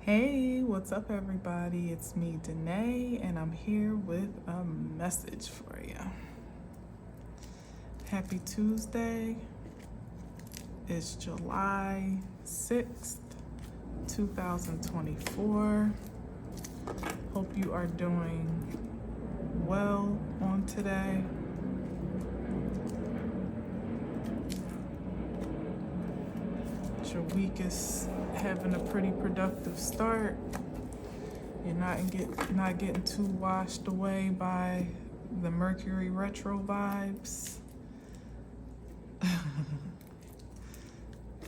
Hey, what's up, everybody? It's me, Danae, and I'm here with a message for you. Happy Tuesday. It's July 6th, 2024. Hope you are doing well on today. Your week is having a pretty productive start. You're not getting too washed away by the Mercury retro vibes.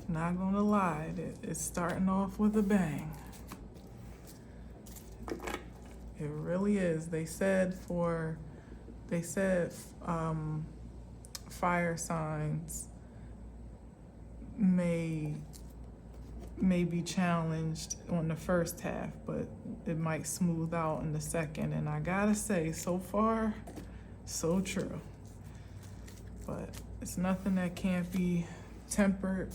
Not gonna lie, it's starting off with a bang. It really is. They said fire signs may be challenged on the first half, but it might smooth out in the second. And I gotta say, so far, so true. But it's nothing that can't be tempered,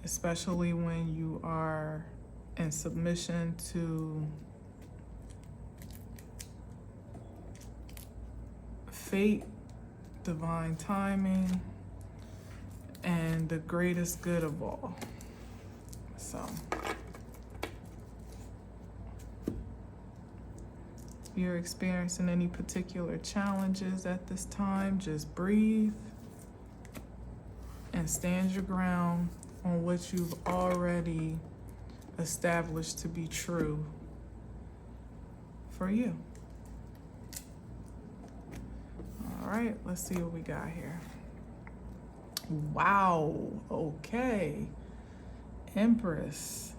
especially when you are in submission to fate, divine timing, and the greatest good of all. So, if you're experiencing any particular challenges at this time, just breathe and stand your ground on what you've already established to be true for you. All right, let's see what we got here. Wow, okay. Empress,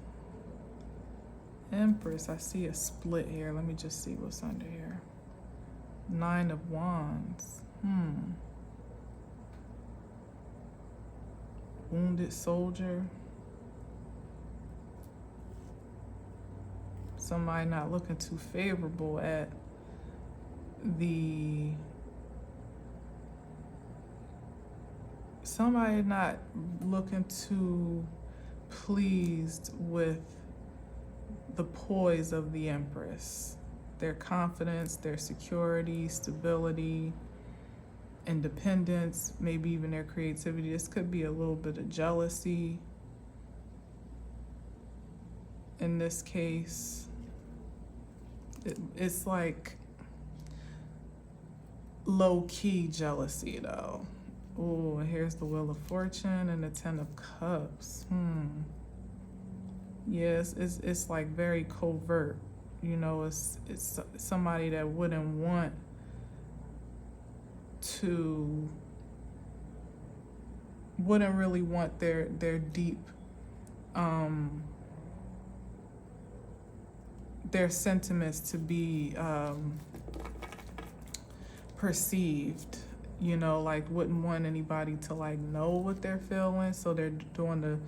I see a split here. Let me just see what's under here. 9 of Wands. Wounded soldier. Somebody not looking too favorable at somebody not looking too pleased with the poise of the Empress. Their confidence, their security, stability, independence, maybe even their creativity. This could be a little bit of jealousy in this case. It's like low-key jealousy though. Oh, here's the Wheel of Fortune and the 10 of Cups. Yes, it's like very covert. You know, it's somebody that wouldn't really want their deep their sentiments to be perceived. You know, like wouldn't want anybody to like know what they're feeling, so they're doing a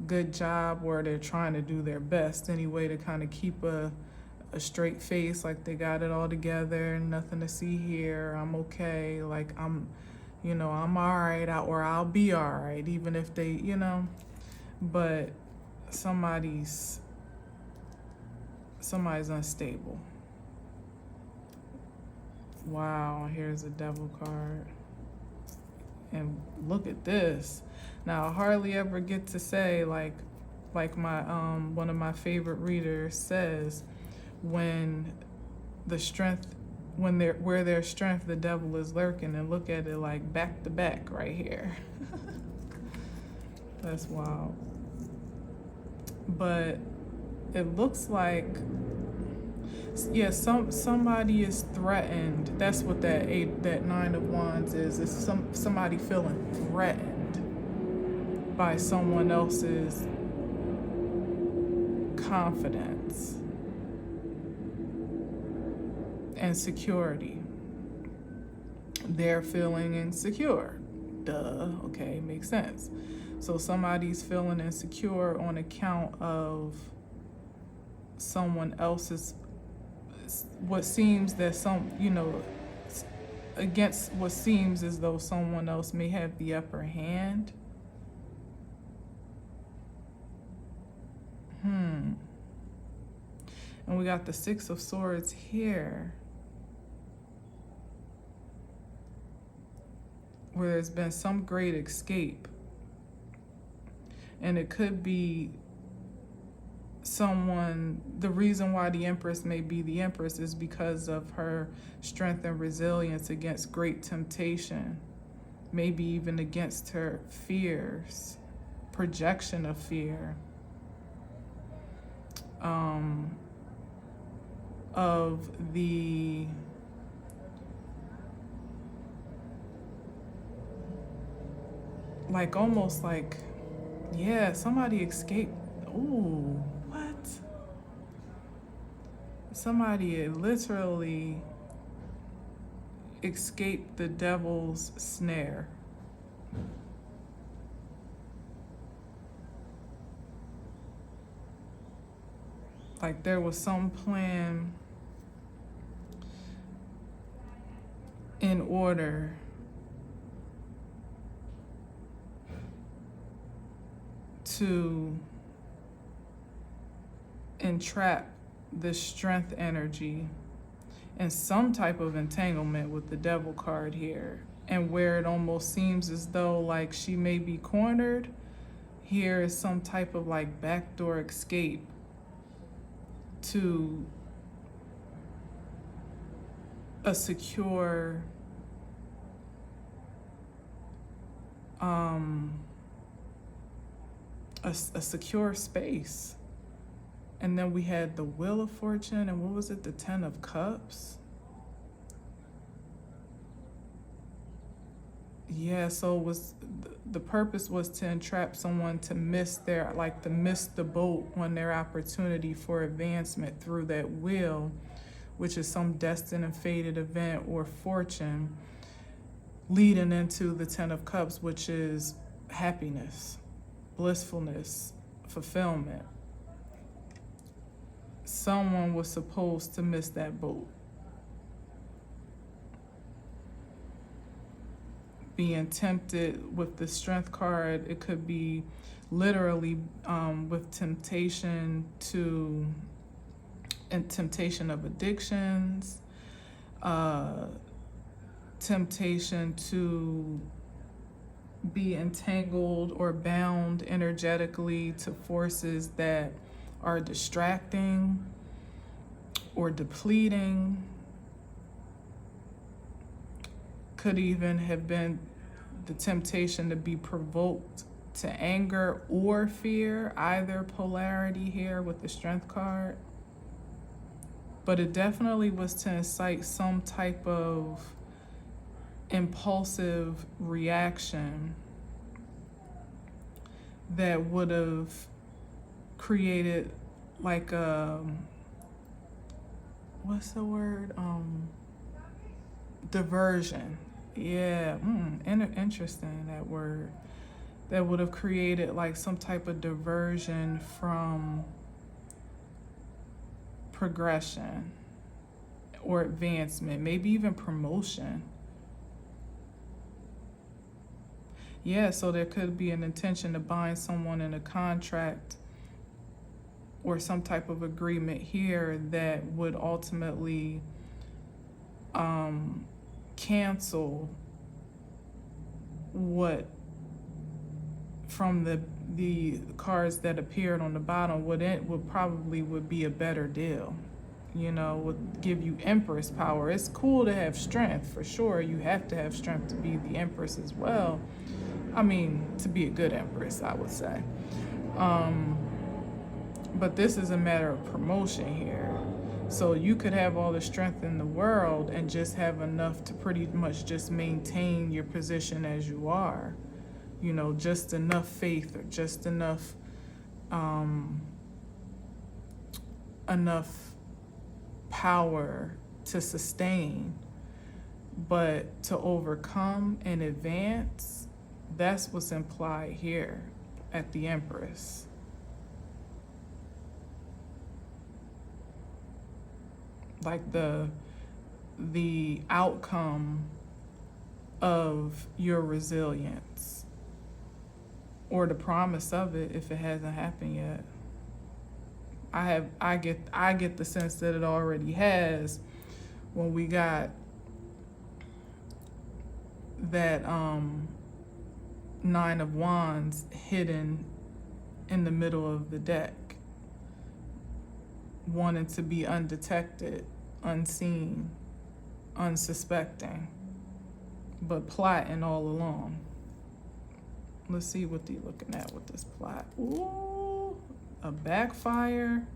good job, or they're trying to do their best anyway to kind of keep a straight face, like they got it all together, nothing to see here, I'm okay, like I'm all right, or I'll be all right, even if they, but somebody's unstable. Wow, here's a Devil card. And look at this. Now, I hardly ever get to say, like my one of my favorite readers says, where there's strength, the devil is lurking. And look at it like back to back right here. That's wild. But it looks like, yeah, somebody is threatened. That's what that 9 of Wands is. It's somebody feeling threatened by someone else's confidence and security. They're feeling insecure. Duh. Okay, makes sense. So somebody's feeling insecure on account of someone else's, what seems that against what seems as though someone else may have the upper hand. And we got the Six of Swords here, where there's been some great escape. And it could be someone, the reason why the Empress may be the Empress is because of her strength and resilience against great temptation, maybe even against her fears, projection of fear, of the like almost like, yeah, somebody escaped. Ooh, what? Somebody literally escaped the devil's snare. Like there was some plan in order to entrap the strength energy in some type of entanglement with the devil card here. And where it almost seems as though like she may be cornered, here is some type of like backdoor escape to a secure a secure space. And then we had the Wheel of Fortune, and what was it, the Ten of Cups? Yeah, so it was the purpose was to entrap someone to miss their, like to miss the boat on their opportunity for advancement through that wheel, which is some destined and fated event or fortune leading into the Ten of Cups, which is happiness, blissfulness, fulfillment. Someone was supposed to miss that boat. Being tempted with the Strength card, it could be literally with temptation to, and temptation of addictions, temptation to be entangled or bound energetically to forces that are distracting or depleting. Could even have been the temptation to be provoked to anger or fear, either polarity here with the Strength card. But it definitely was to incite some type of impulsive reaction that would have created like a, what's the word? Diversion. Yeah, interesting, that word. That would have created like some type of diversion from progression or advancement, maybe even promotion. Yeah, so there could be an intention to bind someone in a contract or some type of agreement here that would ultimately cancel what from the cards that appeared on the bottom, would probably be a better deal, you know, would give you Empress power. It's cool to have strength, for sure. You have to have strength to be the Empress as well. I mean, to be a good Empress, I would say. But this is a matter of promotion here. So you could have all the strength in the world and just have enough to pretty much just maintain your position as you are. You know, just enough faith or just enough power to sustain. But to overcome and advance, that's what's implied here at the Empress. Like the outcome of your resilience, or the promise of it if it hasn't happened yet. I get the sense that it already has when we got that Nine of Wands hidden in the middle of the deck, wanting to be undetected, unseen, unsuspecting, but plotting all along. Let's see what they're looking at with this plot. Ooh, a backfire.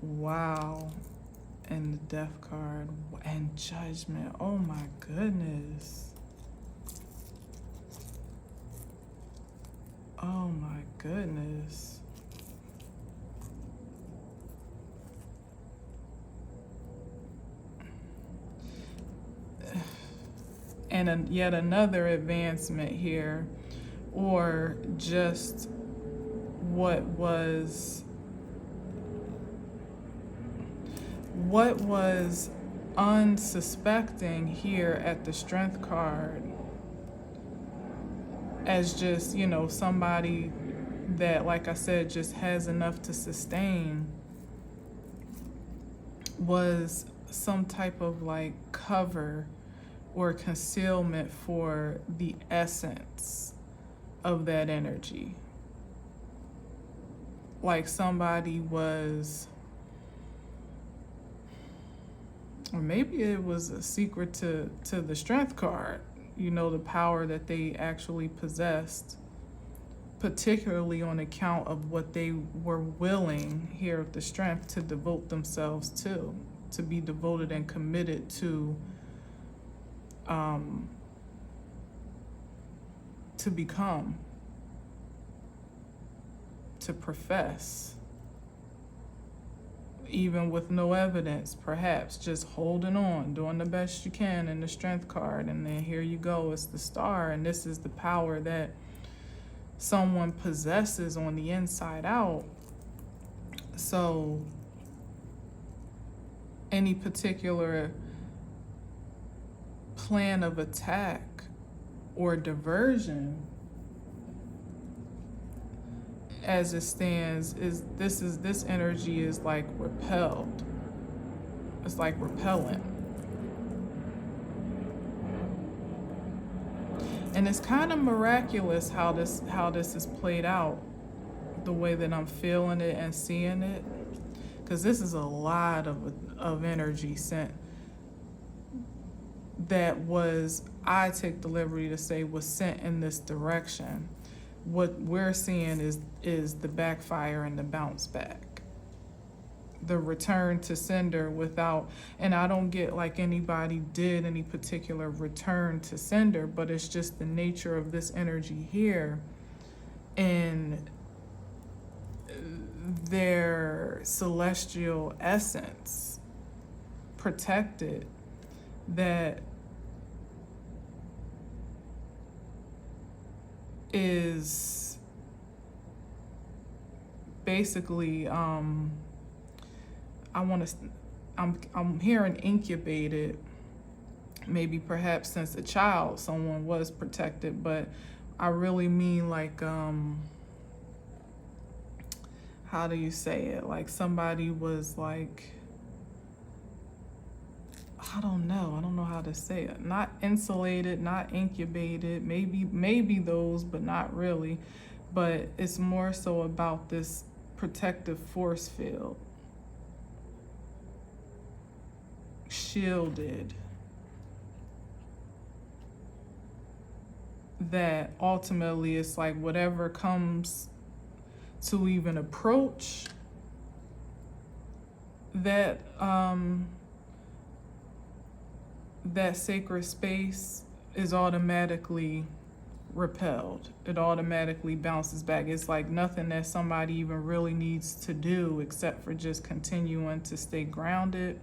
Wow. And the Death card and Judgment. Oh my goodness. Oh my goodness. And yet another advancement here, or just what was unsuspecting here at the Strength card as just, you know, somebody that, like I said, just has enough to sustain, was some type of like cover or concealment for the essence of that energy. Like somebody was, or maybe it was a secret to the Strength card, you know, the power that they actually possessed, particularly on account of what they were willing here with the Strength to devote themselves to be devoted and committed to become, to profess, even with no evidence, perhaps just holding on, doing the best you can in the Strength card. And then here you go, it's the Star, and this is the power that someone possesses on the inside out. So any particular plan of attack or diversion as it stands this energy is like repelled. It's like repellent. And it's kind of miraculous how this is played out, the way that I'm feeling it and seeing it, because this is a lot of energy sent that was, I take the liberty to say, was sent in this direction. What we're seeing is the backfire and the bounce back, the return to sender without, and I don't get like anybody did any particular return to sender, but it's just the nature of this energy here and their celestial essence protected, that is basically I'm hearing incubated, maybe perhaps since a child someone was protected, but I really mean like how do you say it, like somebody was like, I don't know how to say it. Not insulated, not incubated, maybe those, but not really. But it's more so about this protective force field. Shielded. That ultimately it's like whatever comes to even approach that that sacred space is automatically repelled. It automatically bounces back. It's like nothing that somebody even really needs to do except for just continuing to stay grounded,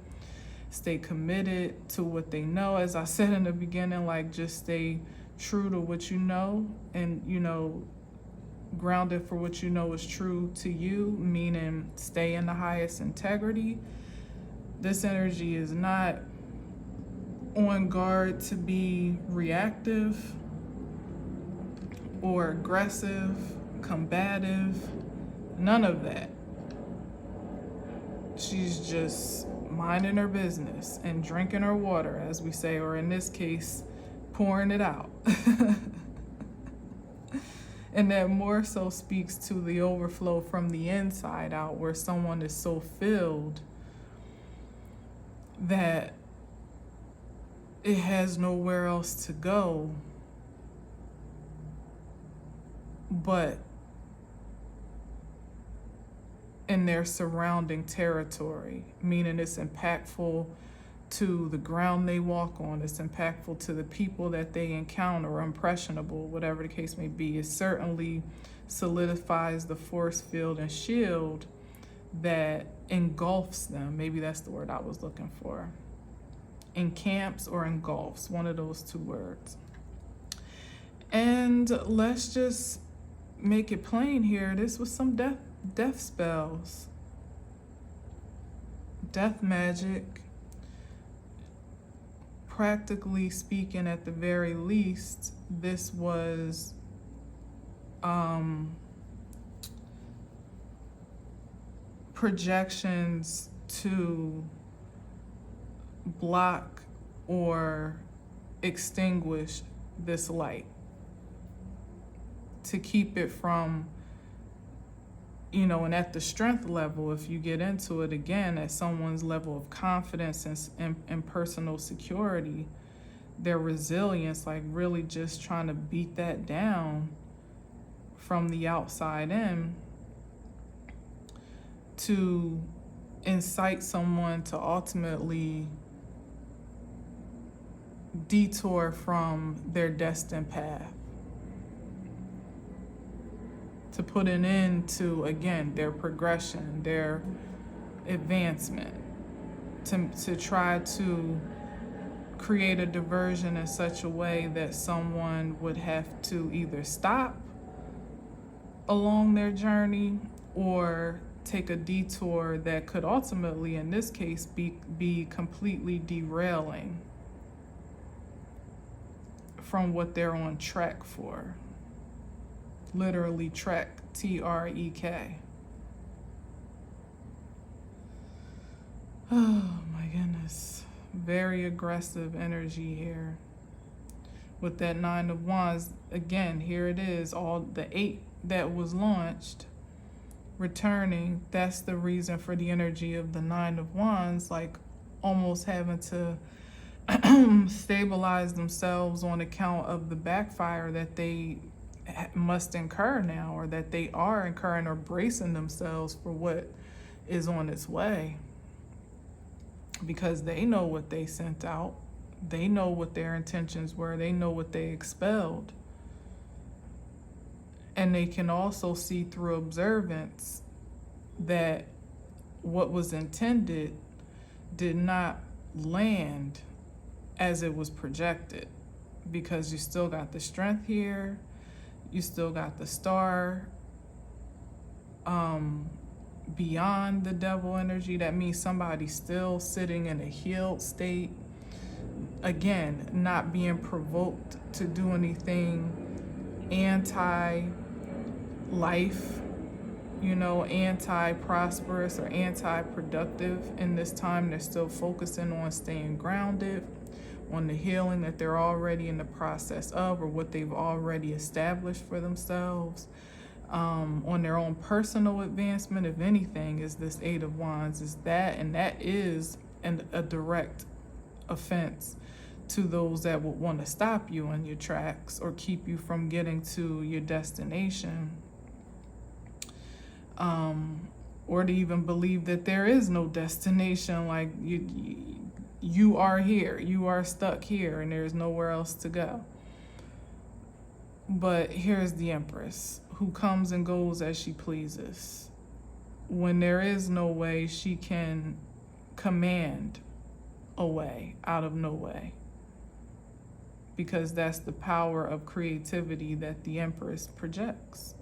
stay committed to what they know. As I said in the beginning, like just stay true to what you know, and you know, grounded for what you know is true to you, meaning stay in the highest integrity. This energy is not on guard to be reactive or aggressive, combative, none of that. she's just minding her business and drinking her water, as we say, or in this case, pouring it out. And that more so speaks to the overflow from the inside out, where someone is so filled that it has nowhere else to go but in their surrounding territory, meaning it's impactful to the ground they walk on, it's impactful to the people that they encounter, impressionable, whatever the case may be. It certainly solidifies the force field and shield that engulfs them. Maybe that's the word I was looking for. Encamps or engulfs, one of those two words. And let's just make it plain here. This was some death spells, death magic. Practically speaking, at the very least, this was projections to block or extinguish this light, to keep it from, and at the strength level, if you get into it again, at someone's level of confidence and personal security, their resilience, like really just trying to beat that down from the outside in, to incite someone to ultimately detour from their destined path, to put an end to, again, their progression, their advancement, to try to create a diversion in such a way that someone would have to either stop along their journey or take a detour that could ultimately, in this case, be completely derailing from what they're on track for. Literally trek, T-R-E-K. Oh my goodness. Very aggressive energy here. With that 9 of Wands, again, here it is, all the 8 that was launched, returning. That's the reason for the energy of the 9 of Wands, like almost having to stabilize themselves on account of the backfire that they must incur now, or that they are incurring, or bracing themselves for what is on its way, because they know what they sent out, they know what their intentions were, they know what they expelled, and they can also see through observance that what was intended did not land as it was projected, because you still got the strength here. You still got the star beyond the devil energy. That means somebody's still sitting in a healed state. Again, not being provoked to do anything anti-life, anti-prosperous or anti-productive in this time. They're still focusing on staying grounded, on the healing that they're already in the process of, or what they've already established for themselves, on their own personal advancement. If anything, is this 8 of Wands, is that, and that is a direct offense to those that would want to stop you in your tracks or keep you from getting to your destination, or to even believe that there is no destination, like you are here, you are stuck here, and there's nowhere else to go. But here's the Empress, who comes and goes as she pleases. When there is no way, she can command a way out of no way, because that's the power of creativity that the Empress projects.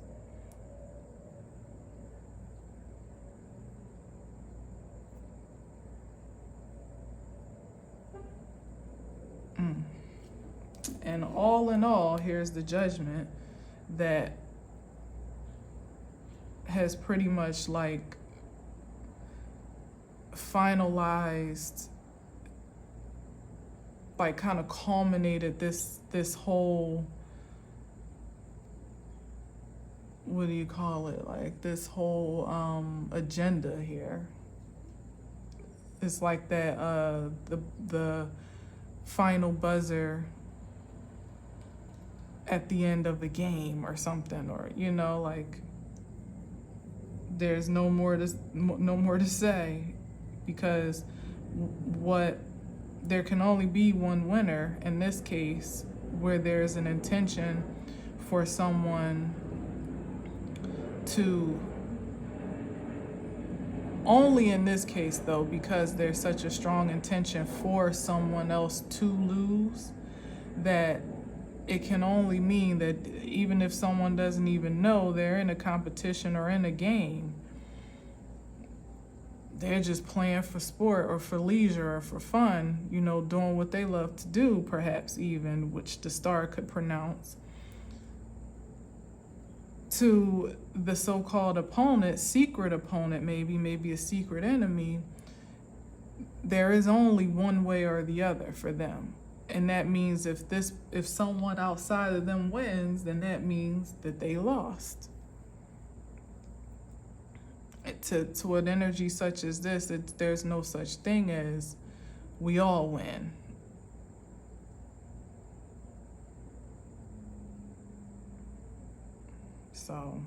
And all in all, here's the Judgment that has pretty much like finalized, like kind of culminated this whole, what do you call it, like this whole agenda here. It's like that the final buzzer at the end of the game or something, or like there's no more to say, because what there can only be one winner in this case, where there's an intention for someone to, only in this case though, because there's such a strong intention for someone else to lose, that it can only mean that even if someone doesn't even know they're in a competition or in a game, they're just playing for sport or for leisure or for fun, doing what they love to do, perhaps even, which the star could pronounce, to the so-called opponent, secret opponent, maybe a secret enemy. There is only one way or the other for them. And that means if someone outside of them wins, then that means that they lost. To an energy such as this, there's no such thing as we all win. So,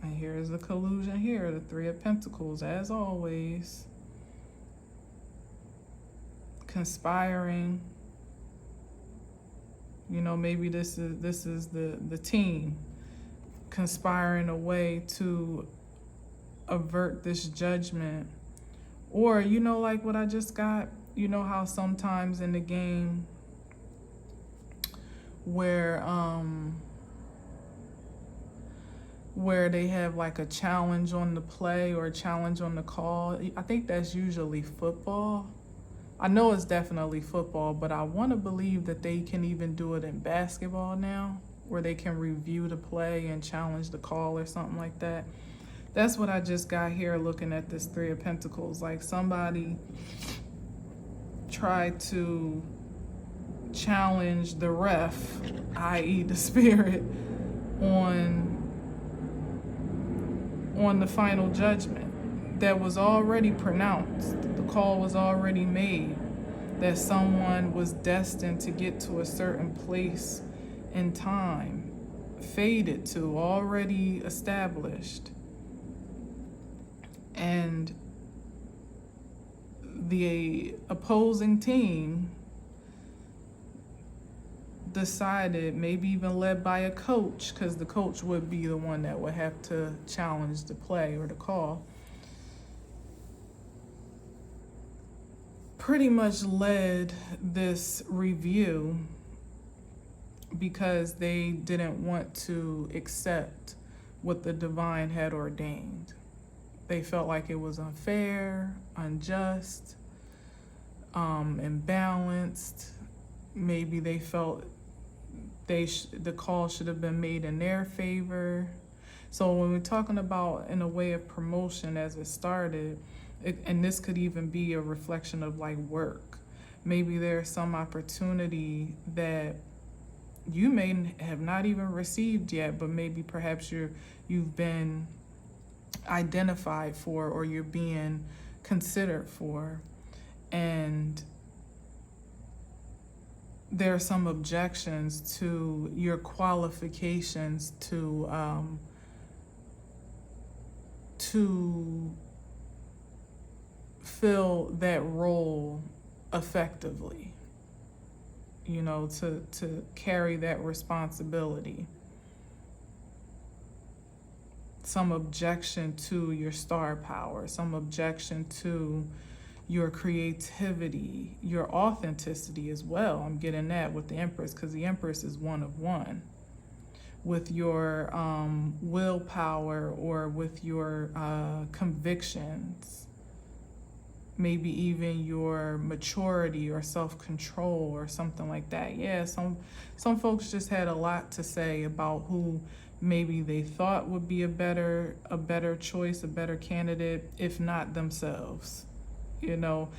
and here's the collusion here, the Three of Pentacles, as always. Conspiring. Maybe this is the team conspiring a way to avert this judgment. Or like what I just got, how sometimes in the game where they have like a challenge on the play or a challenge on the call. I think that's usually football. I know it's definitely football, but I want to believe that they can even do it in basketball now, where they can review the play and challenge the call or something like that. That's what I just got here looking at this Three of Pentacles. Like somebody tried to challenge the ref, i.e. the spirit, on the final judgment that was already pronounced. The call was already made that someone was destined to get to a certain place in time, fated to, already established. And the opposing team decided, maybe even led by a coach, because the coach would be the one that would have to challenge the play or the call, pretty much led this review because they didn't want to accept what the divine had ordained. They felt like it was unfair, unjust, imbalanced. Maybe they felt the call should have been made in their favor. So when we're talking about in a way of promotion as it started, and this could even be a reflection of like work. Maybe there's some opportunity that you may have not even received yet, but maybe perhaps you've been identified for, or you're being considered for, and there are some objections to your qualifications to fill that role effectively, to carry that responsibility. Some objection to your star power, some objection to your creativity, your authenticity as well. I'm getting that with the Empress, because the Empress is one of one. With your willpower, or with your convictions, maybe even your maturity or self-control or something like that. Yeah, some folks just had a lot to say about who maybe they thought would be a better choice, a better candidate, if not themselves. You know,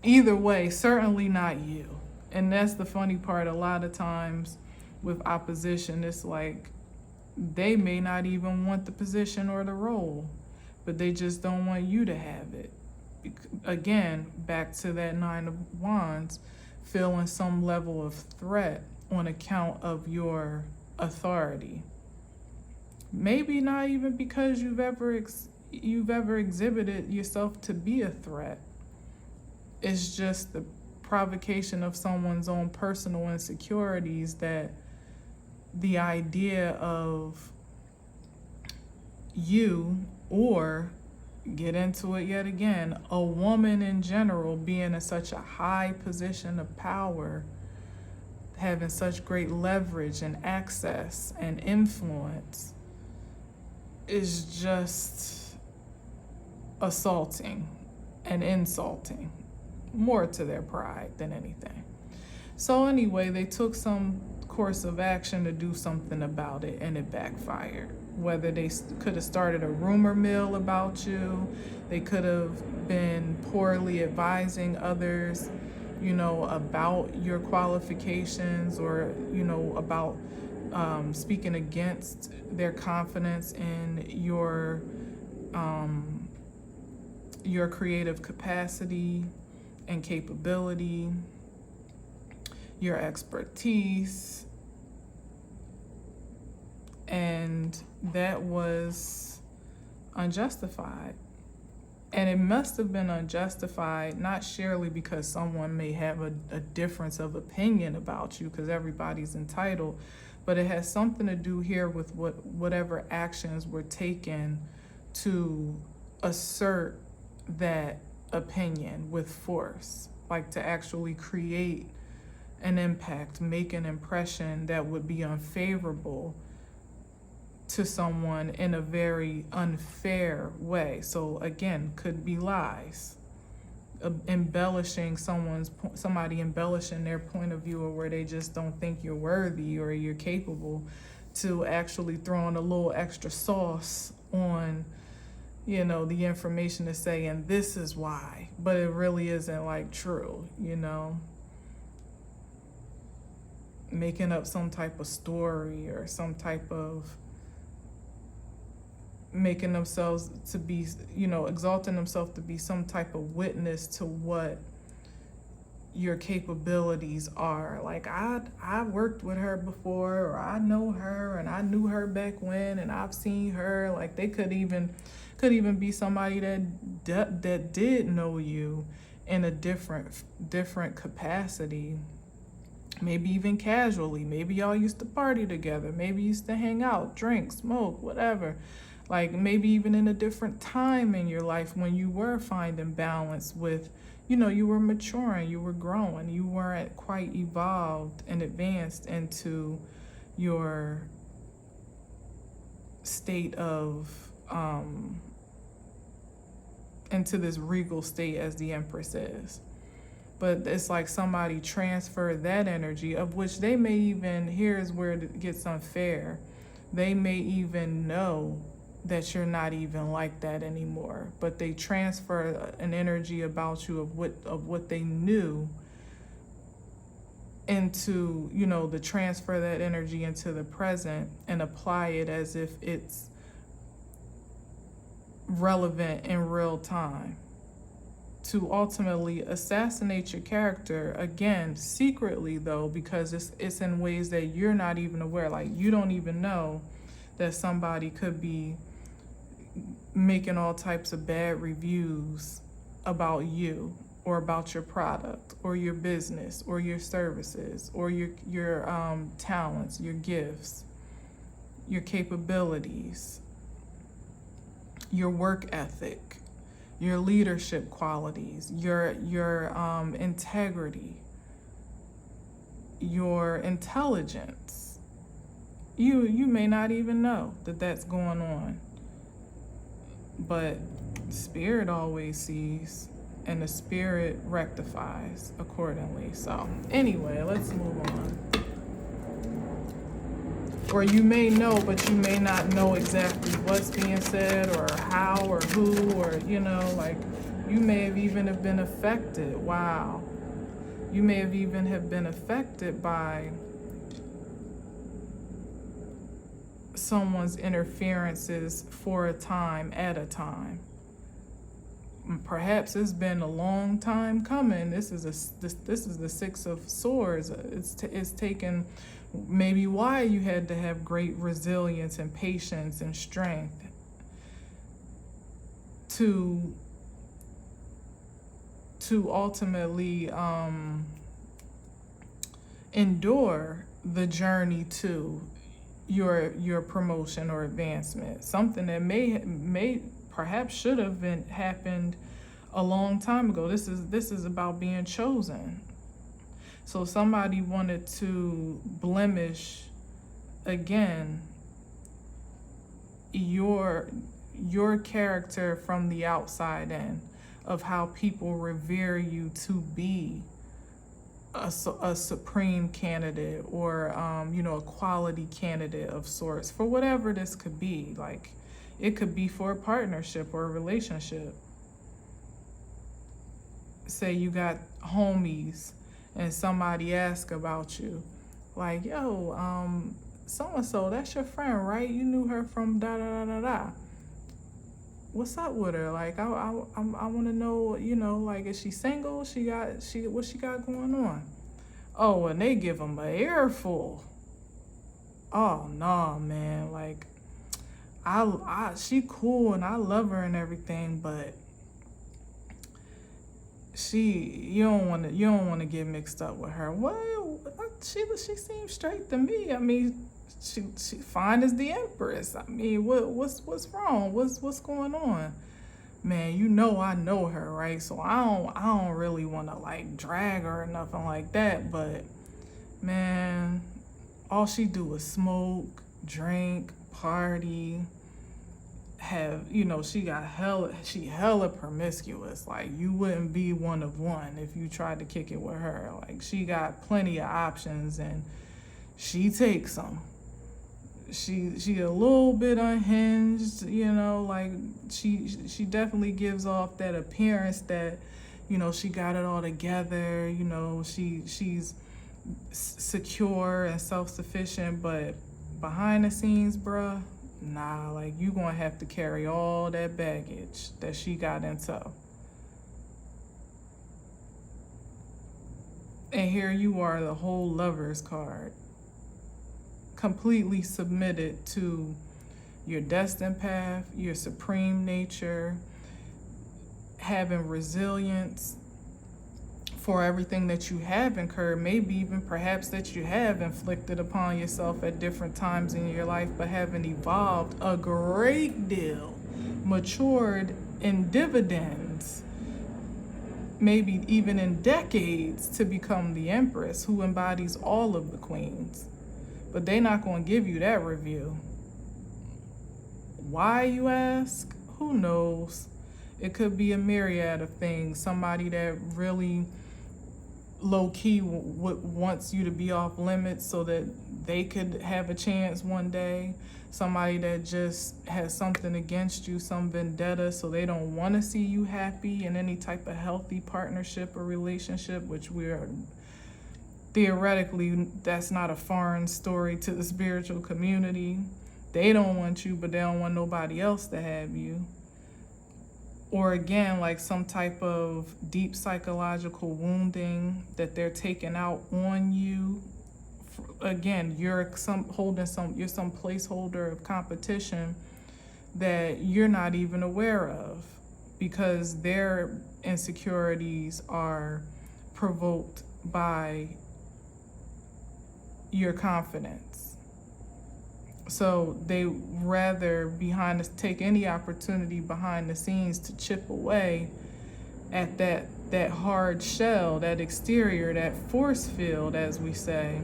either way, certainly not you. And that's the funny part. A lot of times with opposition, it's like they may not even want the position or the role, but they just don't want you to have it. Again, back to that Nine of Wands, feeling some level of threat on account of your authority. Maybe not even because you've ever exhibited yourself to be a threat. It's just the provocation of someone's own personal insecurities, that the idea of you, or get into it yet again, a woman in general being in such a high position of power, having such great leverage and access and influence, is just assaulting and insulting, more to their pride than anything. So anyway, they took some course of action to do something about it, and it backfired. Whether they could have started a rumor mill about you, they could have been poorly advising others, you know, about your qualifications, or, you know, about speaking against their confidence in your creative capacity and capability, your expertise. And that was unjustified. And it must have been unjustified, not surely because someone may have a difference of opinion about you, because everybody's entitled, but it has something to do here with whatever actions were taken to assert that opinion with force, like to actually create an impact, make an impression that would be unfavorable to someone in a very unfair way. So again, could be lies, embellishing somebody embellishing their point of view, or where they just don't think you're worthy or you're capable, to actually throwing a little extra sauce on, you know, the information to say, and this is why, but it really isn't like true, you know, making up some type of story, or some type of making themselves to be, you know, exalting themselves to be some type of witness to what your capabilities are. Like, I worked with her before, or I know her, and I knew her back when, and I've seen her. Like, they could even be somebody that did know you in a different capacity, maybe even casually. Maybe y'all used to party together, maybe used to hang out, drink, smoke, whatever. Like, maybe even in a different time in your life when you were finding balance with, you know, you were maturing, you were growing, you weren't quite evolved and advanced into your state of, into this regal state as the Empress is. But it's like somebody transferred that energy, of which they may even, here's where it gets unfair, they may even know that you're not even like that anymore, but they transfer an energy about you of what they knew into, you know, the transfer that energy into the present and apply it as if it's relevant in real time, to ultimately assassinate your character, again, secretly though, because it's in ways that you're not even aware. Like, you don't even know that somebody could be making all types of bad reviews about you, or about your product, or your business, or your services, or your talents, your gifts, your capabilities, your work ethic, your leadership qualities, your integrity, your intelligence. You may not even know that that's going on, but Spirit always sees, and the Spirit rectifies accordingly. So anyway, let's move on. Or you may know, but you may not know exactly what's being said or how or who, or, like you may have even have been affected. Wow. You may have even have been affected by someone's interferences for a time at a time. Perhaps it's been a long time coming. This is the Six of Swords. It's taken maybe why you had to have great resilience and patience and strength to ultimately endure the journey to your promotion or advancement. Something that may perhaps should have happened a long time ago. This is about being chosen. So somebody wanted to blemish again your character from the outside in, of how people revere you to be a supreme candidate, or a quality candidate of sorts, for whatever this could be. Like, it could be for a partnership or a relationship. Say you got homies and somebody asks about you, like, yo, so-and-so, that's your friend, right? You knew her from da-da-da-da-da. What's up with her? Like, I want to know, like, is she single? What she got going on? Oh, and they give them an earful. Oh, no, man. Like, she cool and I love her and everything, but you don't want to get mixed up with her. Well, she seems straight to me. I mean, she fine as the Empress. I mean, what's wrong? What's going on? Man, I know her, right? So I don't really want to like drag her or nothing like that, but man, all she do is smoke, drink, party, have, she hella promiscuous. Like, you wouldn't be one of one if you tried to kick it with her. Like, she got plenty of options and she takes them. She a little bit unhinged, like she definitely gives off that appearance that, she got it all together, she's secure and self-sufficient, but behind the scenes, bruh, nah, like, you gonna have to carry all that baggage that she got into. And here you are, the whole Lovers card, completely submitted to your destined path, your supreme nature, having resilience for everything that you have incurred, maybe even perhaps that you have inflicted upon yourself at different times in your life, but having evolved a great deal, matured in dividends, maybe even in decades, to become the Empress who embodies all of the queens. But they're not going to give you that review. Why, you ask? Who knows? It could be a myriad of things. Somebody that really low-key wants you to be off limits so that they could have a chance one day. Somebody that just has something against you, some vendetta, so they don't want to see you happy in any type of healthy partnership or relationship, which we're theoretically, that's not a foreign story to the spiritual community. They don't want you, but they don't want nobody else to have you. Or again, like some type of deep psychological wounding that they're taking out on you. Again, you're some placeholder of competition that you're not even aware of, because their insecurities are provoked by your confidence. So they rather take any opportunity behind the scenes to chip away at that hard shell, that exterior, that force field, as we say,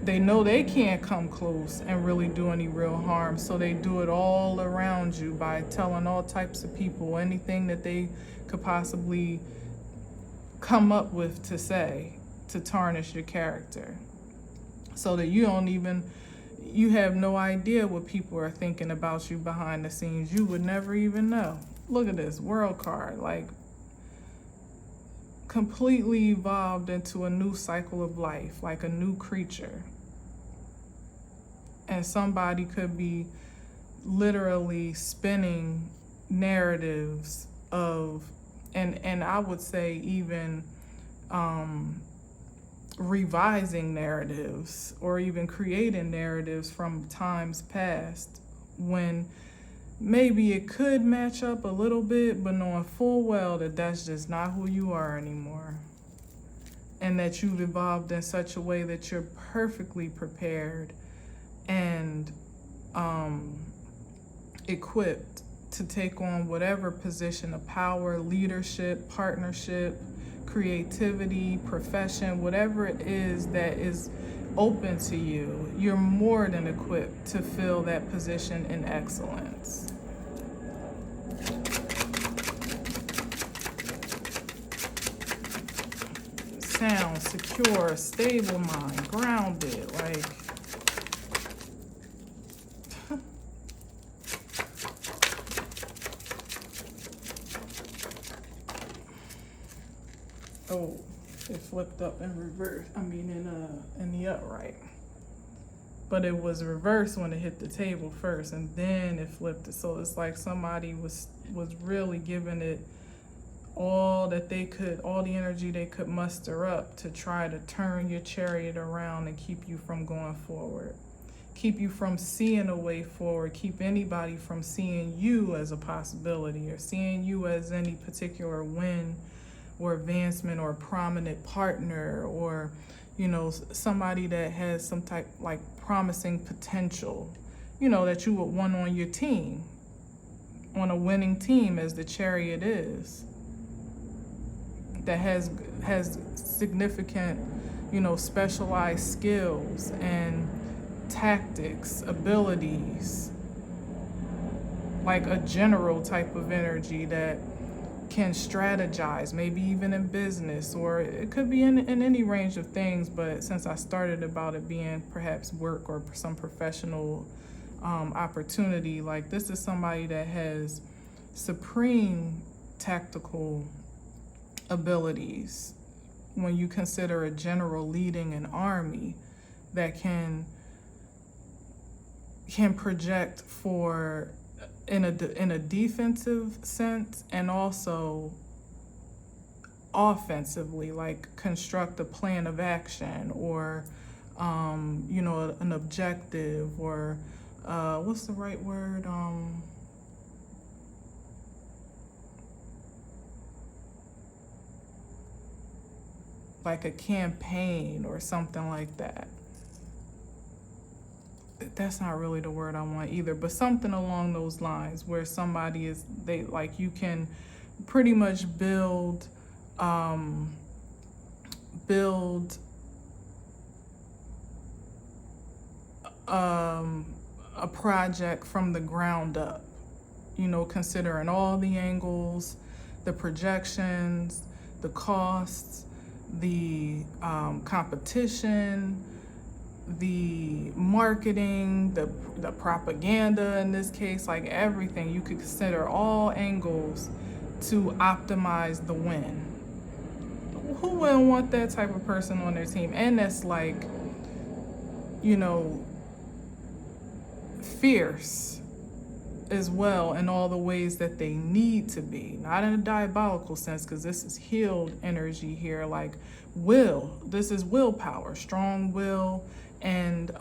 they know they can't come close and really do any real harm, so they do it all around you by telling all types of people anything that they could possibly come up with to say to tarnish your character. so that you have no idea what people are thinking about you behind the scenes. You would never even know. Look at this world card, like completely evolved into a new cycle of life, like a new creature. And somebody could be literally spinning narratives of, and I would say even revising narratives or even creating narratives from times past when maybe it could match up a little bit, but knowing full well that that's just not who you are anymore. And that you've evolved in such a way that you're perfectly prepared and equipped to take on whatever position of power, leadership, partnership, creativity, profession, whatever it is that is open to you. You're more than equipped to fill that position in excellence. Sound, secure, stable mind, grounded, like oh, it flipped up in reverse. I mean in the upright. But it was reversed when it hit the table first, and then it flipped it. So it's like somebody was really giving it all that they could, all the energy they could muster up to try to turn your chariot around and keep you from going forward, keep you from seeing a way forward, keep anybody from seeing you as a possibility or seeing you as any particular win or advancement or prominent partner or, you know, somebody that has some type like promising potential, you know, that you would want on your team, on a winning team as the chariot is, that has significant, you know, specialized skills and tactics, abilities, like a general type of energy that can strategize, maybe even in business, or it could be in any range of things. But since I started about it being perhaps work or some professional opportunity, like this is somebody that has supreme tactical abilities when you consider a general leading an army that can project for in a defensive sense and also offensively, like construct a plan of action or you know, an objective or what's the right word, like a campaign or something like that. That's not really the word I want either, but something along those lines where somebody is, they like, you can pretty much build a project from the ground up, you know, considering all the angles, the projections, the costs, the competition, the marketing, the propaganda in this case, like everything. You could consider all angles to optimize the win. Who wouldn't want that type of person on their team? And that's like, you know, fierce as well in all the ways that they need to be, not in a diabolical sense, because this is healed energy here, like will. This is willpower, strong will, and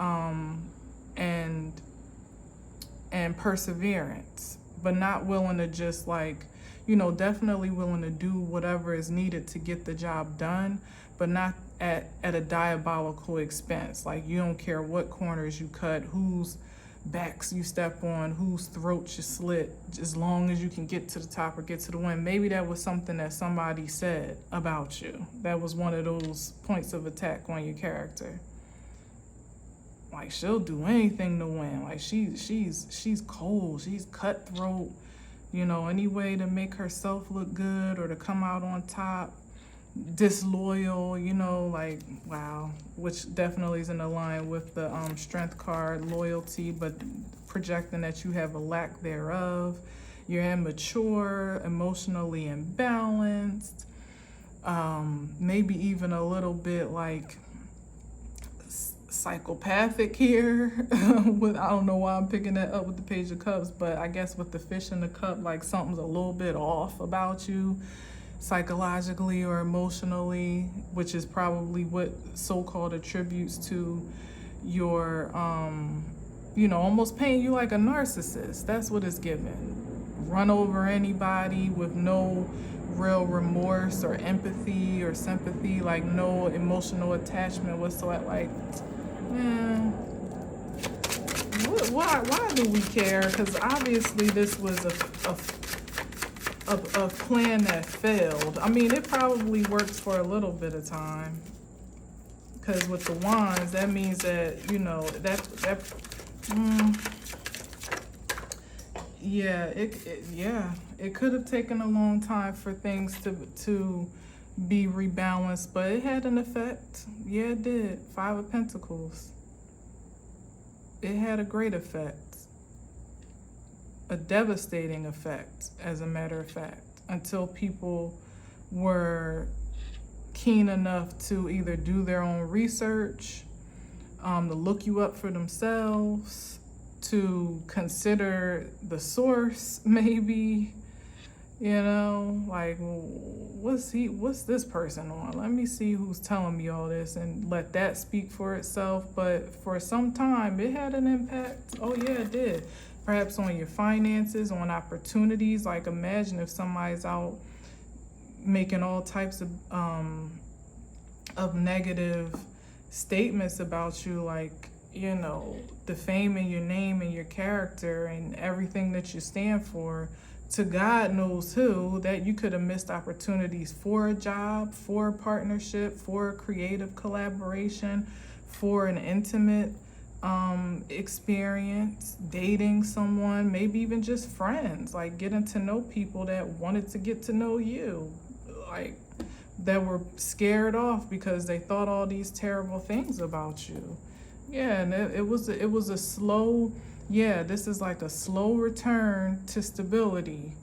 perseverance, but not willing to just like, you know, definitely willing to do whatever is needed to get the job done, but not at a diabolical expense. Like you don't care what corners you cut, whose backs you step on, whose throats you slit, as long as you can get to the top or get to the win. Maybe that was something that somebody said about you. That was one of those points of attack on your character. Like she'll do anything to win. Like she's cold, she's cutthroat, you know, any way to make herself look good or to come out on top. disloyal, you know, like, wow, which definitely isn't aligned with the strength card, loyalty, but projecting that you have a lack thereof. You're immature, emotionally imbalanced, maybe even a little bit like psychopathic here. With, I don't know why I'm picking that up with the Page of Cups, but I guess with the Fish in the Cup, like something's a little bit off about you psychologically or emotionally, which is probably what so-called attributes to your you know, almost painting you like a narcissist. That's what it's given. Run over anybody with no real remorse or empathy or sympathy, like no emotional attachment whatsoever. Like, man, why do we care? Because obviously this was a plan that failed. I mean, it probably works for a little bit of time. Because with the wands, that means that, you know, yeah, it could have taken a long time for things to be rebalanced, but it had an effect. Yeah, it did. 5 of Pentacles. It had a great effect. A devastating effect, as a matter of fact, until people were keen enough to either do their own research, to look you up for themselves, to consider the source, maybe, you know, like, what's this person on? Let me see who's telling me all this, and let that speak for itself. But for some time, it had an impact. Oh yeah, it did. Perhaps on your finances, on opportunities. Like, imagine if somebody's out making all types of negative statements about you, like, you know, defaming your name and your character and everything that you stand for to God knows who, that you could have missed opportunities for a job, for a partnership, for a creative collaboration, for an intimate experience, dating someone, maybe even just friends, like getting to know people that wanted to get to know you, like that were scared off because they thought all these terrible things about you. Yeah, and it was a slow, yeah, this is like a slow return to stability,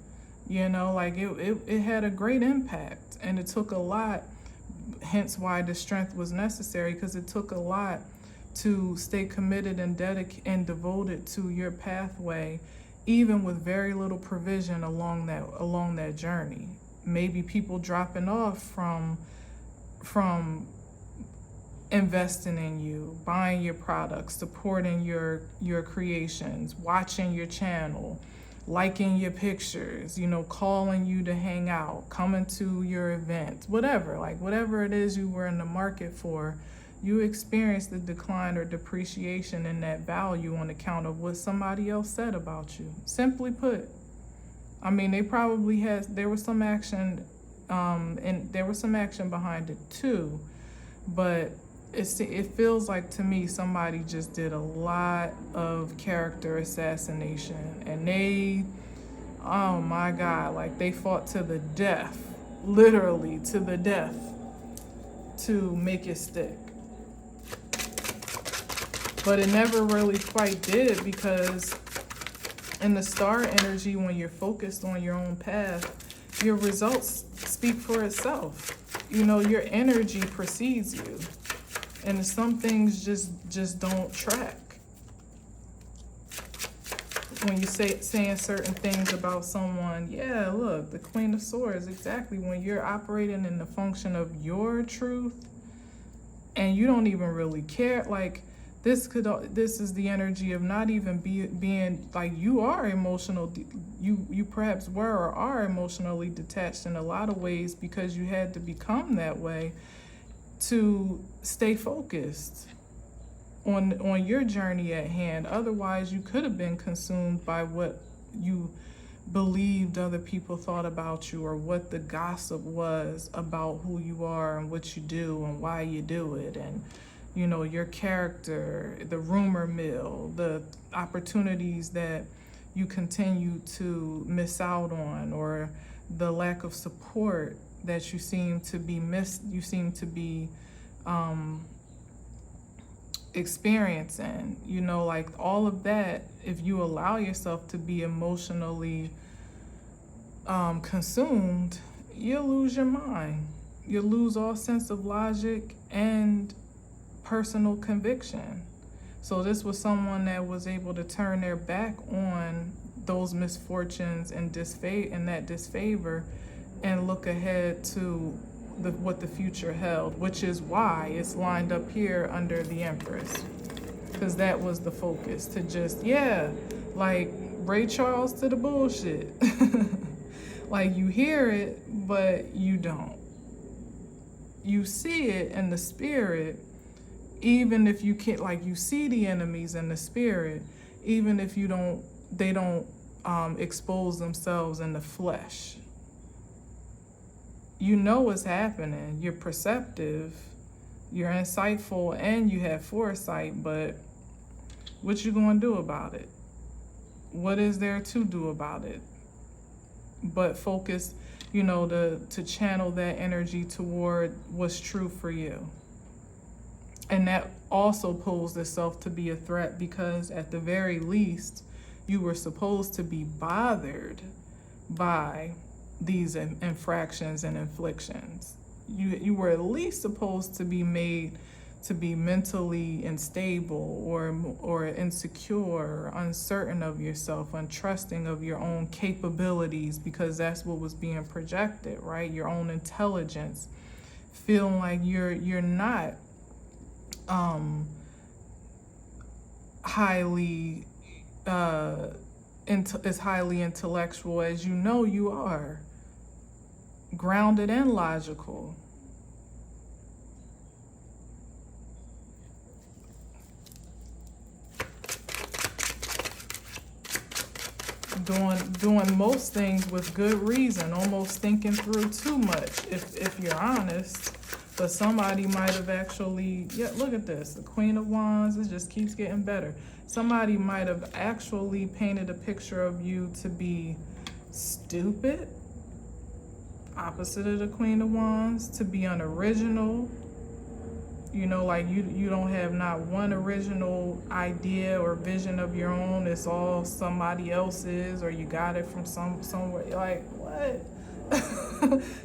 you know, like it had a great impact, and it took a lot, hence why the strength was necessary, because it took a lot to stay committed and devoted to your pathway, even with very little provision along that journey. Maybe people dropping off from investing in you, buying your products, supporting your creations, watching your channel, liking your pictures, you know, calling you to hang out, coming to your events, whatever, like whatever it is you were in the market for, you experienced the decline or depreciation in that value on account of what somebody else said about you. Simply put, I mean, there was some action, and there was some action behind it too, but it feels like to me somebody just did a lot of character assassination, and they, oh my God, like they fought to the death, literally to the death, to make it stick. But it never really quite did, because in the star energy, when you're focused on your own path, your results speak for itself. You know, your energy precedes you. And some things just don't track. When you saying certain things about someone, yeah, look, the Queen of Swords, exactly. When you're operating in the function of your truth, and you don't even really care, like, this is the energy of not even being like, you are emotional, you perhaps were or are emotionally detached in a lot of ways, because you had to become that way to stay focused on your journey at hand. Otherwise, you could have been consumed by what you believed other people thought about you, or what the gossip was about who you are and what you do and why you do it, and, you know, your character, the rumor mill, the opportunities that you continue to miss out on, or the lack of support that you seem to be experiencing, you know, like all of that, if you allow yourself to be emotionally consumed, you'll lose your mind. You'll lose all sense of logic and personal conviction. So this was someone that was able to turn their back on those misfortunes and that disfavor and look ahead to what the future held, which is why it's lined up here under the Empress, because that was the focus, to just, like Ray Charles to the bullshit. Like you hear it, but you don't. You see it in the spirit, even if you can't, like you see the enemies in the spirit, even if they don't expose themselves in the flesh. You know what's happening. You're perceptive, you're insightful, and you have foresight, but what you gonna do about it? What is there to do about it? But focus, you know, to channel that energy toward what's true for you. And that also posed itself to be a threat, because at the very least, you were supposed to be bothered by these infractions and inflictions. You were at least supposed to be made to be mentally unstable or insecure, or uncertain of yourself, untrusting of your own capabilities, because that's what was being projected, right? Your own intelligence, feeling like you're not highly as highly intellectual as you know you are, grounded and logical. Doing most things with good reason, almost thinking through too much, if you're honest. But somebody might have actually, look at this, the Queen of Wands, it just keeps getting better. Somebody might have actually painted a picture of you to be stupid, opposite of the Queen of Wands, to be unoriginal. You know, like you don't have not one original idea or vision of your own. It's all somebody else's, or you got it from somewhere. Like, what?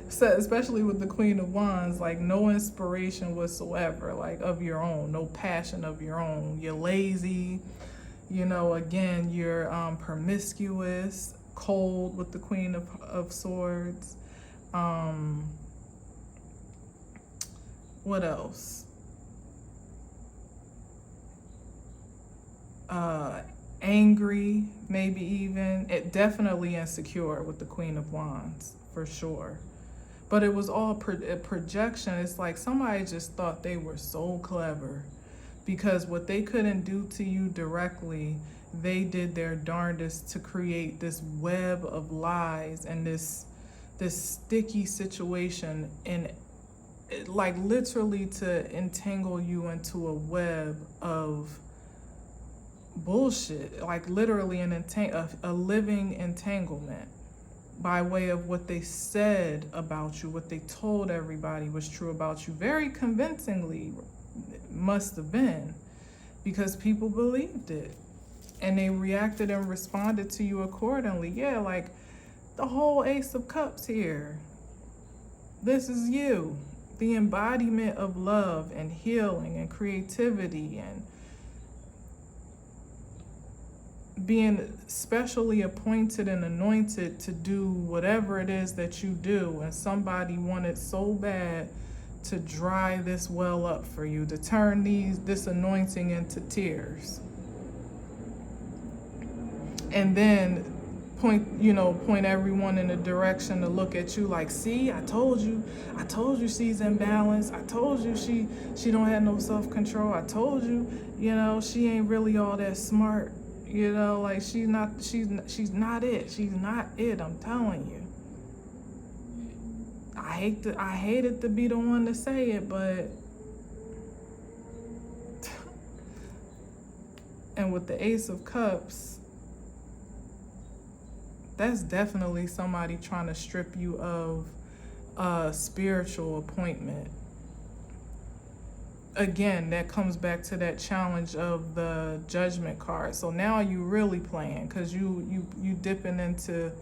So, especially with the Queen of Wands, like no inspiration whatsoever, like of your own, no passion of your own. You're lazy, you know, again, you're promiscuous, cold with the Queen of Swords. What else? Angry, maybe even. It definitely insecure with the Queen of Wands, for sure. But it was all a projection. It's like somebody just thought they were so clever, because what they couldn't do to you directly, they did their darndest to create this web of lies and this sticky situation, and like literally to entangle you into a web of bullshit, like literally a living entanglement, by way of what they said about you, what they told everybody was true about you, very convincingly, must have been, because people believed it and they reacted and responded to you accordingly. Like the whole Ace of Cups here, this is you, the embodiment of love and healing and creativity and being specially appointed and anointed to do whatever it is that you do. And somebody wanted so bad to dry this well up for you, to turn this anointing into tears, and then point everyone in a direction to look at you like, see, I told you she's imbalanced. I told you she don't have no self-control. I told you, she ain't really all that smart. Like she's not it. She's not it, I'm telling you. I hated to be the one to say it, but and with the Ace of Cups, that's definitely somebody trying to strip you of a spiritual appointment. Again, that comes back to that challenge of the Judgment card. So now you really playing, because you dipping into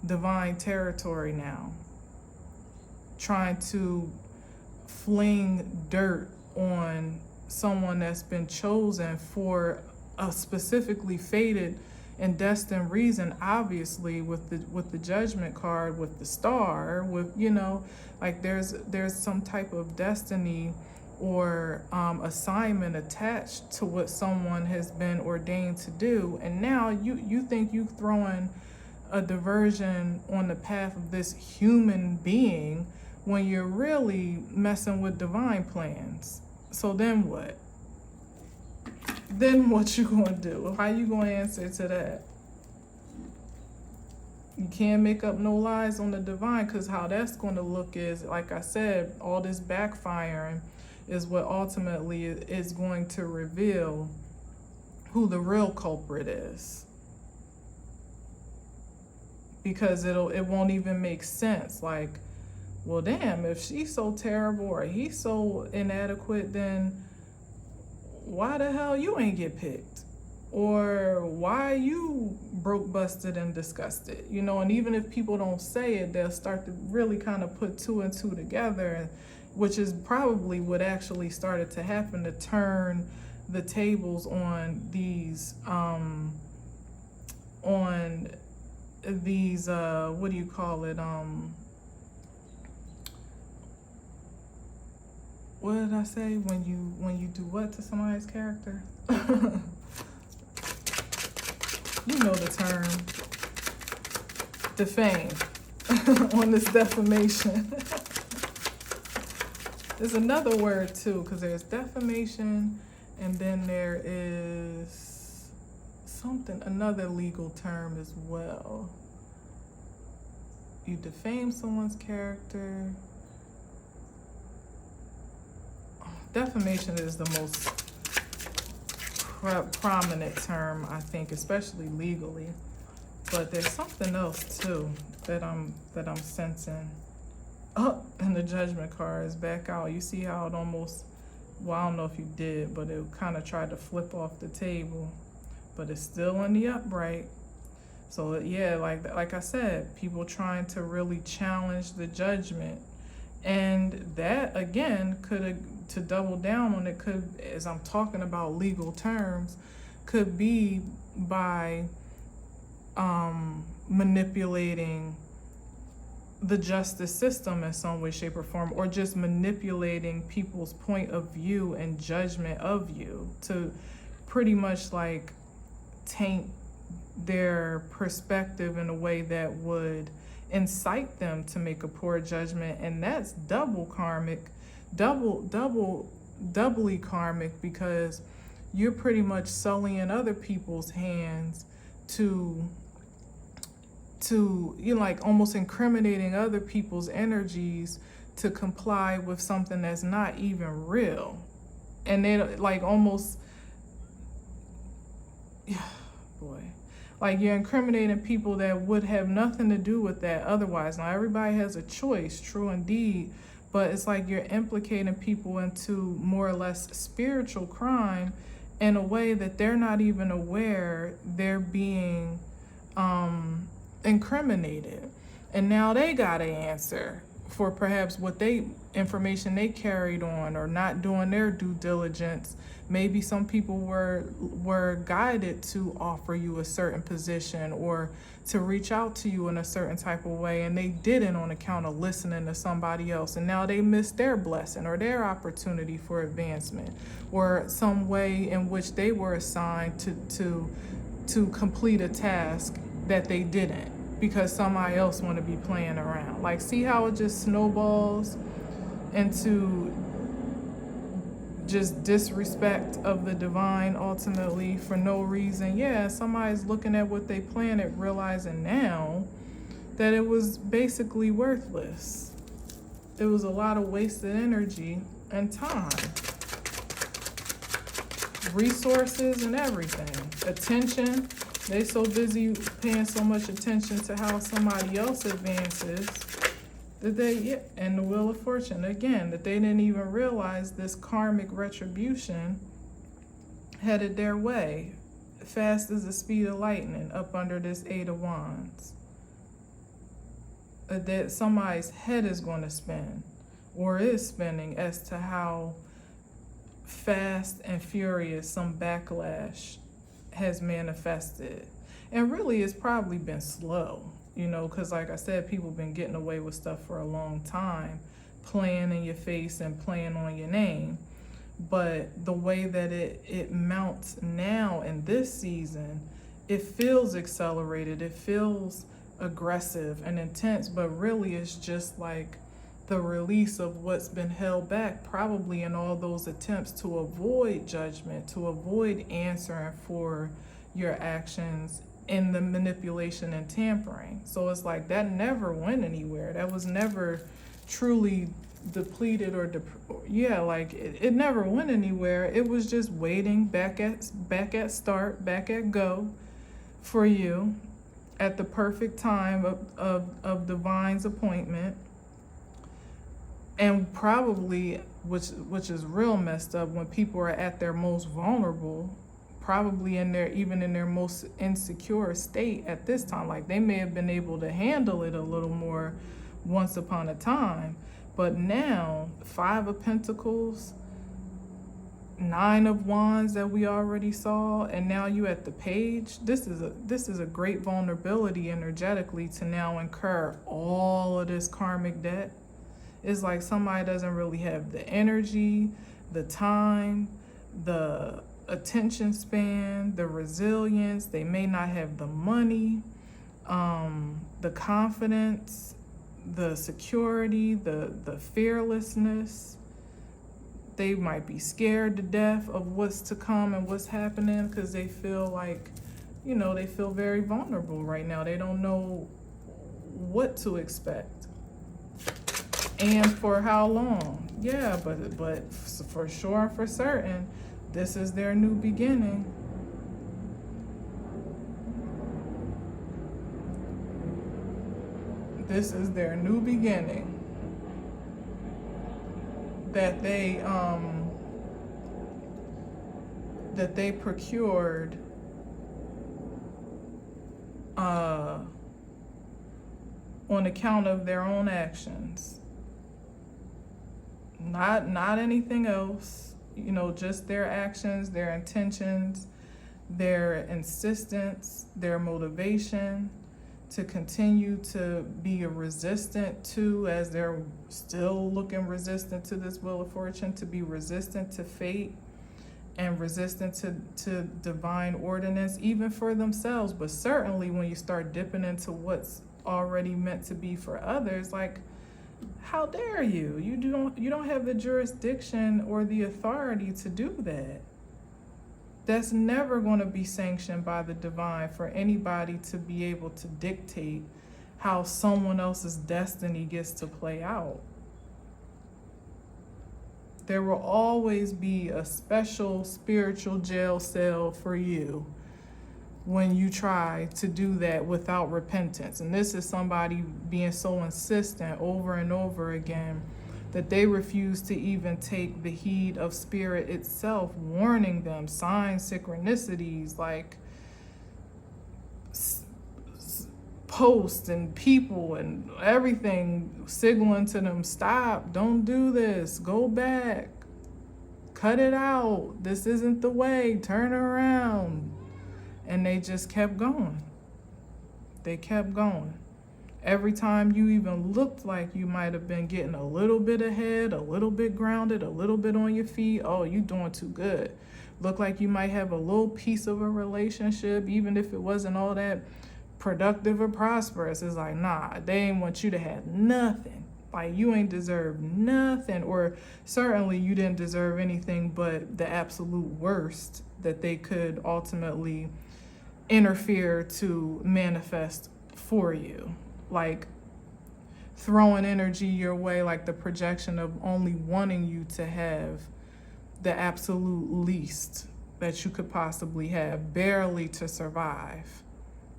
divine territory now, trying to fling dirt on someone that's been chosen for a specifically fated and destined reason, obviously, with the Judgment card, with the star, with, you know, like there's some type of destiny or assignment attached to what someone has been ordained to do. And now you think you throwing a diversion on the path of this human being when you're really messing with divine plans. So then what? Then what you gonna do? How you gonna answer to that? You can't make up no lies on the divine, because how that's gonna look is, like I said, all this backfiring is what ultimately is going to reveal who the real culprit is. Because it won't even make sense. Like, well, damn, if she's so terrible or he's so inadequate, then why the hell you ain't get picked? Or why you broke, busted, and disgusted? You know, and even if people don't say it, they'll start to really kind of put two and two together, which is probably what actually started to happen to turn the tables on these what do you call it, what did I say, when you do what to somebody's character? You know the term, defame. On this defamation. There's another word too, because there's defamation, and then there is another legal term as well. You defame someone's character. Defamation is the most prominent term, I think, especially legally. But there's something else too that I'm sensing. Oh, and the Judgment card is back out. You see how it almost, well, I don't know if you did, but it kind of tried to flip off the table, but it's still in the upright. So yeah, like I said, people trying to really challenge the Judgment. And that, again, to double down on it, could, as I'm talking about legal terms, could be by manipulating the justice system in some way, shape, or form, or just manipulating people's point of view and judgment of you to pretty much like taint their perspective in a way that would incite them to make a poor judgment. And that's doubly karmic, because you're pretty much sullying other people's hands to you know, like almost incriminating other people's energies to comply with something that's not even real. And they like almost, boy, like you're incriminating people that would have nothing to do with that otherwise. Now everybody has a choice, true indeed, but it's like you're implicating people into more or less spiritual crime in a way that they're not even aware they're being incriminated. And now they got to answer for perhaps what information they carried on, or not doing their due diligence. Maybe some people were guided to offer you a certain position or to reach out to you in a certain type of way, and they didn't on account of listening to somebody else, and now they missed their blessing or their opportunity for advancement, or some way in which they were assigned to complete a task that they didn't, because somebody else want to be playing around. Like, see how it just snowballs into just disrespect of the divine ultimately for no reason. Yeah, somebody's looking at what they planted, realizing now that it was basically worthless. It was a lot of wasted energy and time, resources and everything, attention. They so busy paying so much attention to how somebody else advances That they, yeah, and the Wheel of Fortune, again, that they didn't even realize this karmic retribution headed their way, fast as the speed of lightning, up under this Eight of Wands. That somebody's head is going to spin, or is spinning, as to how fast and furious some backlash has manifested. And really, it's probably been slow, you know, because like I said, people been getting away with stuff for a long time, playing in your face and playing on your name. But the way that it mounts now in this season, it feels accelerated, it feels aggressive and intense, but really it's just like the release of what's been held back, probably in all those attempts to avoid judgment, to avoid answering for your actions in the manipulation and tampering. So it's like that never went anywhere. That was never truly depleted or it never went anywhere. It was just waiting back at start, back at go for you at the perfect time of divine's appointment. And probably, which is real messed up, when people are at their most vulnerable, probably even in their most insecure state at this time. Like, they may have been able to handle it a little more once upon a time, but now Five of Pentacles, Nine of Wands that we already saw, and now you at the Page. This is a great vulnerability energetically to now incur all of this karmic debt. It's like somebody doesn't really have the energy, the time, the attention span, the resilience. They may not have the money, the confidence, the security, the fearlessness. They might be scared to death of what's to come and what's happening, because they feel like, you know, they feel very vulnerable right now. They don't know what to expect and for how long. Yeah, but for sure and for certain, this is their new beginning. This is their new beginning that they procured on account of their own actions. Not anything else, you know, just their actions, their intentions, their insistence, their motivation to continue to be resistant to, as they're still looking resistant to this Wheel of Fortune, to be resistant to fate and resistant to divine ordinance, even for themselves. But certainly when you start dipping into what's already meant to be for others, like, how dare you? You don't have the jurisdiction or the authority to do that. That's never going to be sanctioned by the divine, for anybody to be able to dictate how someone else's destiny gets to play out. There will always be a special spiritual jail cell for you when you try to do that without repentance. And this is somebody being so insistent over and over again that they refuse to even take the heed of spirit itself, warning them, signs, synchronicities, like posts and people and everything signaling to them, stop, don't do this, go back, cut it out, this isn't the way, turn around. And they just kept going. They kept going. Every time you even looked like you might have been getting a little bit ahead, a little bit grounded, a little bit on your feet, oh, you doing too good. Look like you might have a little piece of a relationship, even if it wasn't all that productive or prosperous. It's like, nah, they ain't want you to have nothing. Like, you ain't deserve nothing, or certainly you didn't deserve anything but the absolute worst that they could ultimately interfere to manifest for you. Like, throwing energy your way, like the projection of only wanting you to have the absolute least that you could possibly have, barely to survive.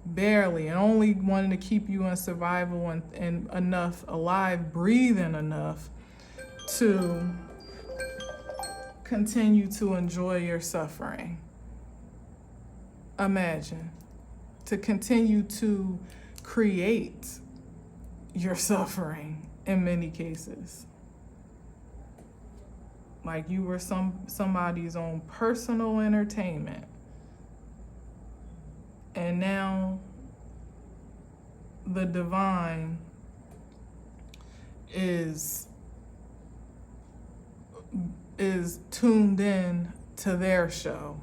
barely, and only wanting to keep you in survival and enough alive, breathing enough to continue to enjoy your suffering. Imagine, to continue to create your suffering in many cases. Like you were somebody's own personal entertainment. And now the divine is tuned in to their show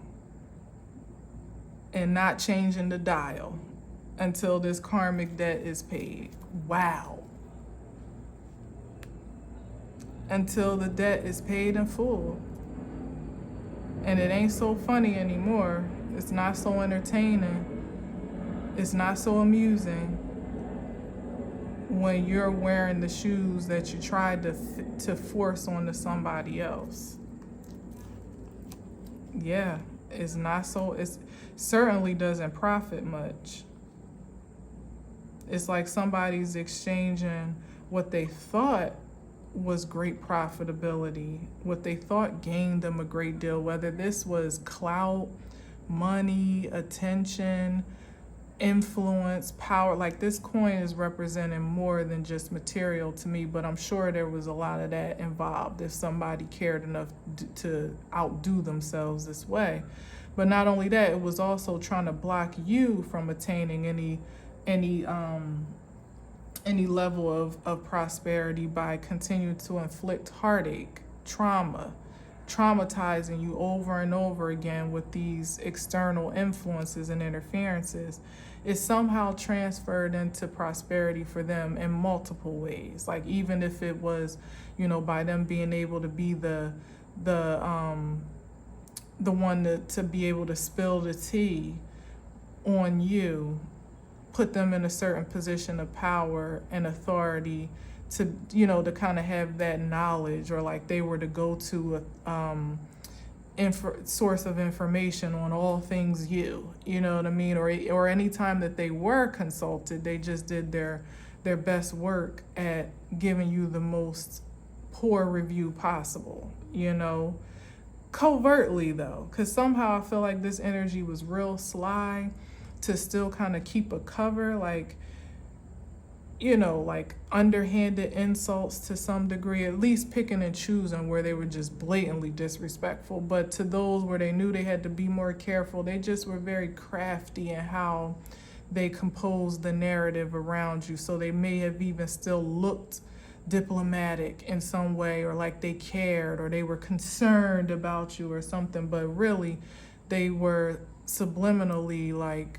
and not changing the dial until this karmic debt is paid. Wow. Until the debt is paid in full. And it ain't so funny anymore. It's not so entertaining. It's not so amusing when you're wearing the shoes that you tried to force onto somebody else. Yeah, it's not so, it certainly doesn't profit much. It's like somebody's exchanging what they thought was great profitability, what they thought gained them a great deal, whether this was clout, money, attention, influence, power. Like this coin is representing more than just material to me, but I'm sure there was a lot of that involved if somebody cared enough to outdo themselves this way. But not only that, it was also trying to block you from attaining any level of prosperity by continuing to inflict heartache, trauma, traumatizing you over and over again with these external influences and interferences. Is somehow transferred into prosperity for them in multiple ways. Like even if it was, by them being able to be the one to be able to spill the tea on you, put them in a certain position of power and authority to, to kind of have that knowledge, or like they were to go to a source of information on all things you know what I mean? Or any time that they were consulted, they just did their best work at giving you the most poor review possible, covertly though, because somehow I feel like this energy was real sly to still kind of keep a cover, like underhanded insults to some degree, at least picking and choosing where they were just blatantly disrespectful. But to those where they knew they had to be more careful, they just were very crafty in how they composed the narrative around you. So they may have even still looked diplomatic in some way, or like they cared, or they were concerned about you or something, but really they were subliminally like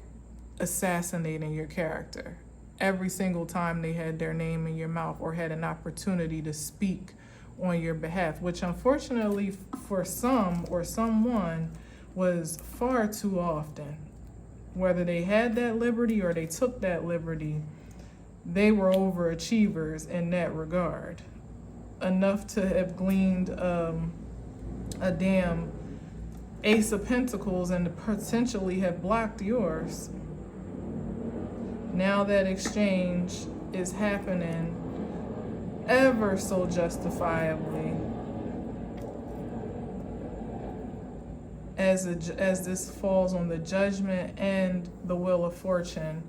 assassinating your character every single time they had their name in your mouth or had an opportunity to speak on your behalf, which unfortunately for some or someone was far too often. Whether they had that liberty or they took that liberty, they were overachievers in that regard, enough to have gleaned a damn Ace of Pentacles and to potentially have blocked yours. Now that exchange is happening ever so justifiably as this falls on the Judgment and the Wheel of Fortune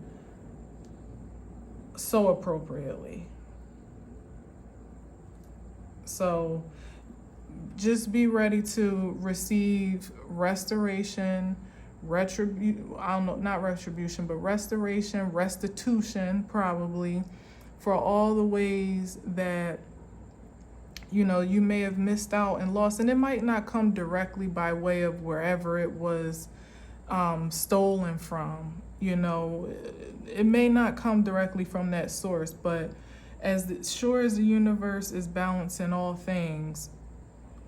so appropriately. So just be ready to receive restoration, restitution probably, for all the ways that you may have missed out and lost. And it might not come directly by way of wherever it was stolen from. It may not come directly from that source, but sure as the universe is balancing all things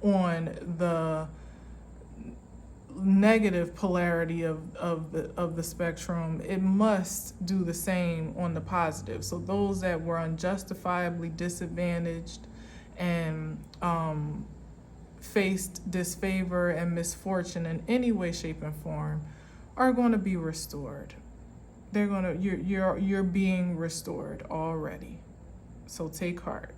on the negative polarity of the spectrum, it must do the same on the positive. So those that were unjustifiably disadvantaged and faced disfavor and misfortune in any way, shape, and form are going to be restored. you're being restored already. So take heart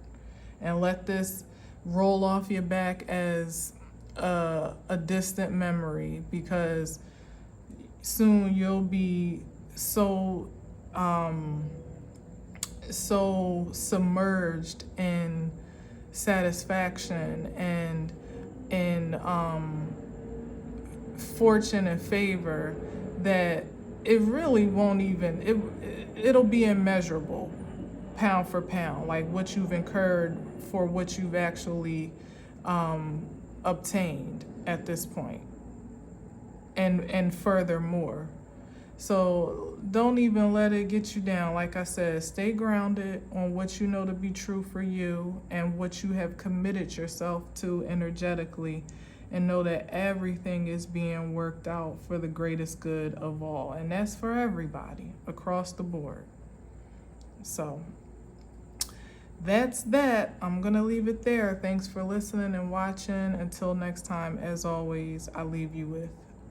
and let this roll off your back as a distant memory, because soon you'll be so submerged in satisfaction and in fortune and favor that it really won't even, it'll be immeasurable, pound for pound, like what you've incurred for what you've actually obtained at this point, and furthermore. So don't even let it get you down. Like I said, stay grounded on what you know to be true for you and what you have committed yourself to energetically, and know that everything is being worked out for the greatest good of all. And that's for everybody across the board. So that's that. I'm going to leave it there. Thanks for listening and watching. Until next time, as always, I leave you with